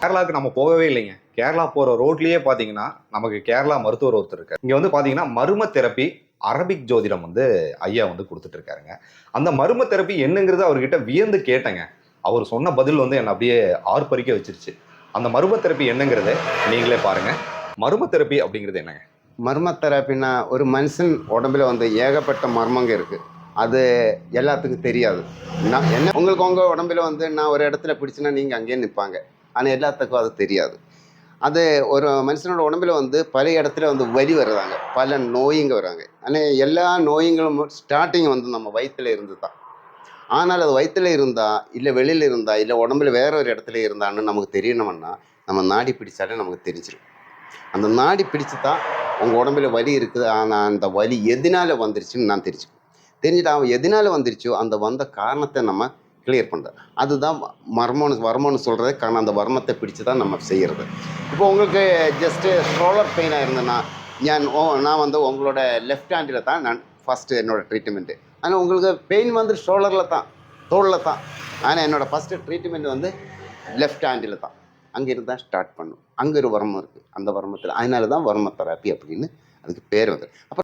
கேரளாவுக்கு நம்ம போகவே இல்லைங்க. கேரளா போற ரோட்லயே பாத்தீங்கன்னா நமக்கு கேரளா மருத்துவர் ஒருத்தர் இருக்காரு. இங்க வந்து பாத்தீங்கன்னா மர்ம தெரப்பி அரபிக் ஜோதிடம் வந்து ஐயா வந்து கொடுத்துட்டு இருக்காருங்க. அந்த மர்ம தெரப்பி என்னங்கிறது அவர்கிட்ட வியந்து கேட்டேங்க. அவர் சொன்ன பதில் வந்து என்ன அப்படியே ஆர்ப்பரிக்க வச்சிருச்சு. அந்த மர்ம தெரப்பி என்னங்கிறத நீங்களே பாருங்க. மர்ம தெரப்பி அப்படிங்கிறது என்னங்க? மர்ம தெரப்பின்னா ஒரு மனுஷன் உடம்புல வந்து ஏகப்பட்ட மர்மங்க இருக்குது. அது எல்லாத்துக்கும் தெரியாது. நான் என்ன உங்களுக்கு உங்கள் உடம்புல வந்து நான் ஒரு இடத்துல பிடிச்சின்னா நீங்கள் அங்கேயே நிற்பாங்க. ஆனால் எல்லாத்துக்கும் அது தெரியாது. அது ஒரு மனுஷனோட உடம்புல வந்து பல இடத்துல வந்து வலி வருதாங்க, பல நோய்ங்க வராங்க. ஆனால் எல்லா நோய்களும் ஸ்டார்டிங் வந்து நம்ம வயிற்றுல இருந்து தான். ஆனால் அது வயிற்றுல இருந்தா இல்லை வெளியில் இருந்தா இல்லை உடம்புல வேற ஒரு இடத்துல இருந்தான்னு நமக்கு தெரியணும்னா நம்ம நாடி பிடிச்சாலே நமக்கு தெரிஞ்சிடும். அந்த நாடி பிடிச்சு தான் உங்கள் உடம்புல வலி இருக்குது. ஆனால் அந்த வலி எதனால வந்துருச்சுன்னு நான் தெரிஞ்சுட்டு அவன் எதனால வந்துருச்சோ அந்த வந்த காரணத்தை நம்ம கிளியர் பண்ணுறது. அதுதான் வர்மம்னு சொல்கிறது. காரணம் அந்த வர்மத்தை பிடிச்சு தான் நம்ம செய்கிறது. இப்போ உங்களுக்கு ஜஸ்ட்டு ஷோல்டர் பெயினாக இருந்ததுன்னா நான் வந்து உங்களோட லெஃப்ட் ஹேண்டில் தான் நான் ஃபஸ்ட்டு என்னோடய ட்ரீட்மெண்ட்டு. ஆனால் உங்களுக்கு பெயின் வந்து ஷோல்டரில் தான், தோளில் தான். ஆனால் என்னோடய ஃபஸ்ட்டு ட்ரீட்மெண்ட் வந்து லெஃப்ட் ஹேண்டில் தான். அங்கே இருந்தால் ஸ்டார்ட் பண்ணும். அங்கே ஒரு வர்மம் இருக்குது. அந்த வர்மத்தில் அதனால தான் வர்ம தெரப்பி அப்படின்னு அதுக்கு பேர் வந்து. அப்புறம்